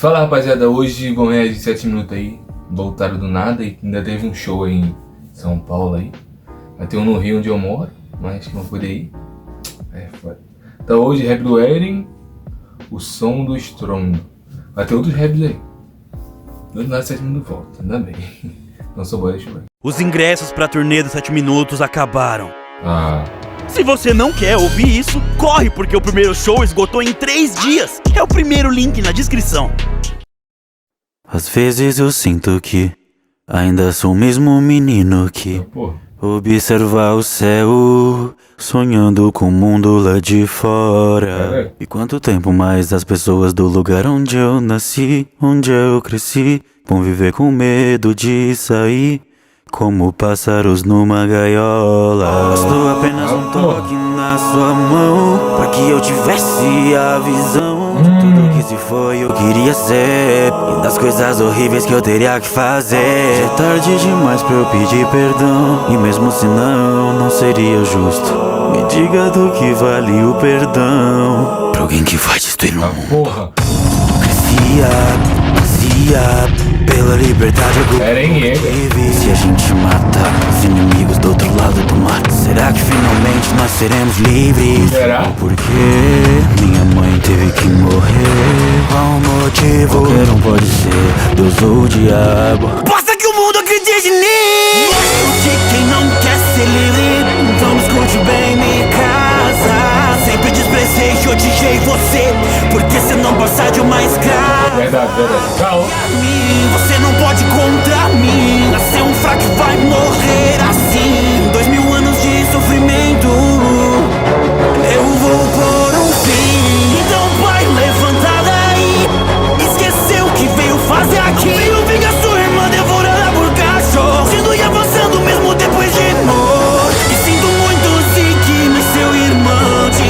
Fala rapaziada, hoje vão reagir 7 minutos aí, voltaram do nada e ainda teve um show aí em São Paulo aí. Vai ter um no Rio onde eu moro, mas que não pude ir. É foda. Então hoje rap do Eren, o som do estrondo. Vai ter outros raps aí. Do nada 7 minutos volta, ainda bem. Não sou boa, deixa eu ver. Os ingressos pra turnê dos 7 minutos acabaram. Se você não quer ouvir isso, corre, porque o primeiro show esgotou em 3 dias. É o primeiro link na descrição. Às vezes eu sinto que ainda sou o mesmo menino que observa o céu, sonhando com o mundo lá de fora. E quanto tempo mais as pessoas do lugar onde eu nasci, onde eu cresci, vão viver com medo de sair como pássaros numa gaiola. Bastou apenas um toque na sua mão pra que eu tivesse a visão de tudo que se foi eu queria ser e das coisas horríveis que eu teria que fazer. É tarde demais pra eu pedir perdão, e mesmo se não seria justo. Me diga do que vale o perdão pra alguém que vai destruir o mundo. Crescia pela liberdade eu se a gente matar os inimigos do outro lado do mar, será que finalmente nós seremos livres? Será? Porque minha mãe teve que morrer. Qual motivo? Qualquer um pode ser Deus ou o diabo. Basta que o mundo acredite em mim. Escute quem não quer ser livre. Então escute bem, minha casa. Sempre desprezei e odiei você, porque você não passa de uma escrava. Verdade. Tchau. Você não pode contra mim. Nasceu um fraco e vai morrer assim. 2000 anos de sofrimento eu vou pôr um fim. Então vai, levanta daí. Esqueceu o que veio fazer aqui. Veio vingar sua irmã devorada por cachorro, indo e avançando mesmo depois de morto. E sinto muito se que mas seu irmão te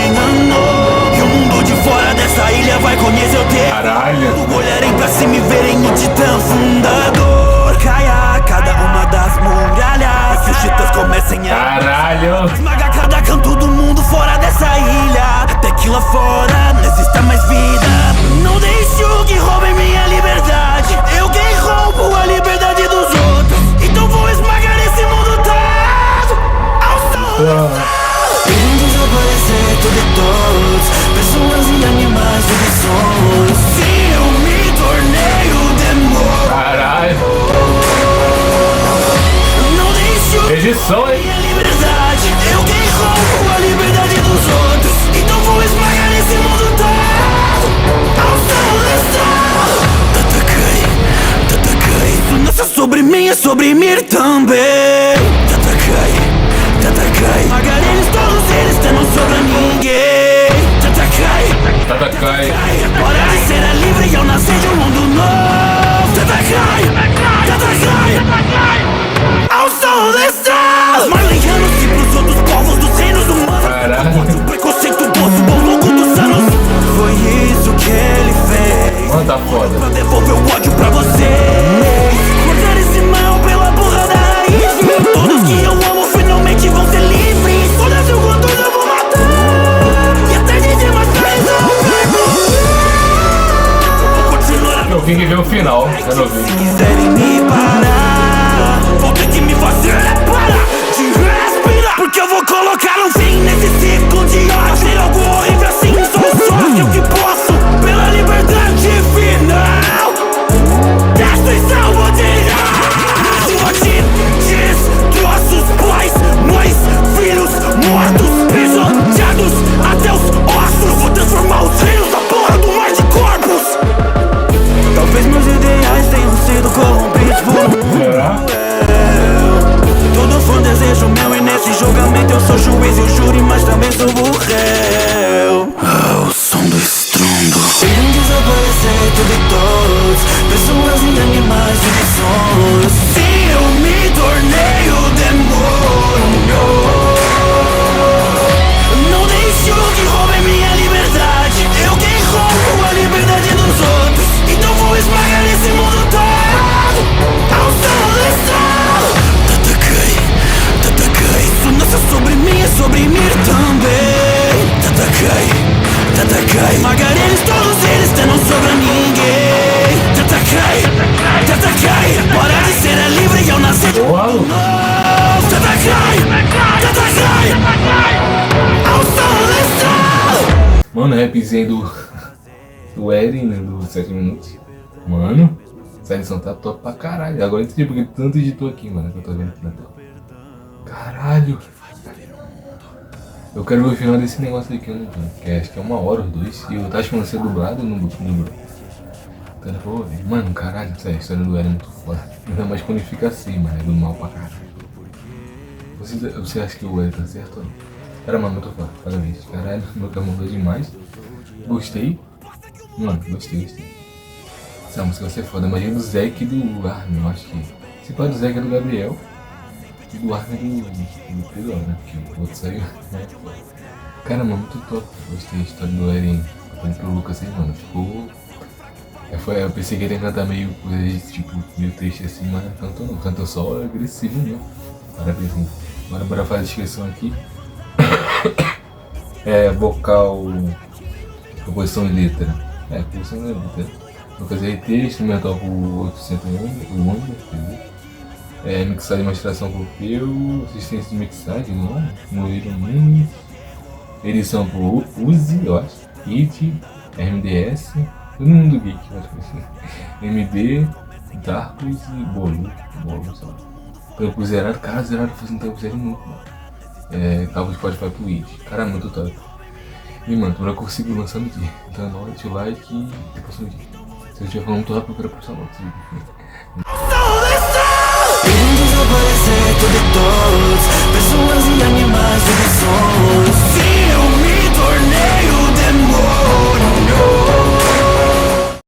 enganou. E o mundo de fora dessa ilha vai conhecer o teu. Caralho. Olharem pra cima e verem o titã fundador. Caia cada uma das muralhas, que os titãs comecem a Caralho. esmagar cada canto do mundo fora dessa ilha, até que lá fora não exista mais vida. Não deixe que roubem minha liberdade. Eu quem roubo a liberdade dos outros, então vou esmagar esse mundo todo ao som do sol. Irem desaparecer tudo e todos, pessoas e animais e sons. Sim, eu me tornei o demônio. Caralho. Não deixe Edição, hein? minha liberdade. Eu quem roubo a liberdade dos outros, então vou esmagar esse mundo todo ao som do sol. Tatakai, isso não é só sobre mim, é sobre mim também. Tatakai. Esmagar eles, todos eles, até não sobra ninguém. Tatakai. Hora de ser livre e eu nascer de um mundo novo. Tatakai. Ao som do sol. Marleyanos pros outros povos dos reinos humanos. Caralho. O preconceito doce, o louco dos anos. Foi isso que ele fez. Mano, tá foda. Pra devolver o ódio pra você. Cortar esse mal pela porra da raiz. Todos que eu amo finalmente vão ser livres. Todas eu conto eu vou matar. E até de demais pra resolver. Vou continuar. Eu vim ver o final, eu não vi. Se quiserem me parar, vou ter que me fazer parar de respirar, porque eu vou colocar um fim nesse ciclo de ódio. Fazer algo horrível assim, sou só eu que posso, pela liberdade final. Destruição vou tirar. Morte, destroços, pais, mães, filhos, mortos, pisoteados até os ossos. Vou transformar os rios na porra do mar de corpos. Talvez meus ideais tenham sido corrompidos por um mundo cruel. Tudo foi um desejo meu e nesse julgamento eu sou juiz e o júri, mas também sou o réu. O som do estrondo. Irem desaparecer tudo e todos, pessoas e animais e sons. Sim, eu me tornei o demônio. Não deixe que roubem minha liberdade. Eu quem roubo a liberdade dos outros, então vou esmagar esse mundo todo ao som do sol. Tatakai. Isso não é só sobre mim, é sobre mim também. rapzinho do Eren, né, do 7 minutos. Mano, essa edição tá top pra caralho. Agora eu entendi porque tanto editor aqui, mano, que eu tô vendo aqui na tela. Caralho. Eu quero ver o final desse negócio aqui, né, que acho que é 1 hora os dois. E eu tava achando ser dublado no dublado. Então eu vou ver. Mano, caralho, essa história do Eren é muito foda. Ainda mais quando ele fica assim, mano, é do mal pra caralho. Você acha que o Eren tá certo ou não? Cara, mano, muito foda, parabéns. Caralho, meu cara mandou demais. Gostei. Mano, gostei. Essa música vai ser foda. Imagina do Zeke e do Armin, eu acho que. Se pode do Zeke é do Gabriel. E do Armin do Pedro, né? Porque o outro saiu. Cara, mano, muito top. Gostei da história do Eren contando pro Lucas aí, mano. Ficou. Eu pensei que ele ia cantar meio coisa tipo, meio triste assim, mas cantou não. Cantou só agressivo mesmo. Parabéns, mano. Agora bora fazer a descrição aqui. Vocal, composição e letra. Composição e letra. Vou fazer RT, instrumental por 801, mixagem e masteração por Peu, assistência de mixagem, não é? Moído Nunes, edição por Uzi, eu acho, Hit, RMDS, todo mundo geek, eu acho que assim. MD, Darkus e Bolo, sei lá. Tempo zerado, cara, zerado fazendo tempo zero muito, mano. Cabo Spotify pro It, cara, muito top. E mano, tu vai conseguir lançar no dia. Então deixa o like e depois no dia. Se eu estiver falando muito rápido, eu quero postar no vídeo. Desaparecer de todos, pessoas e animais, de sons.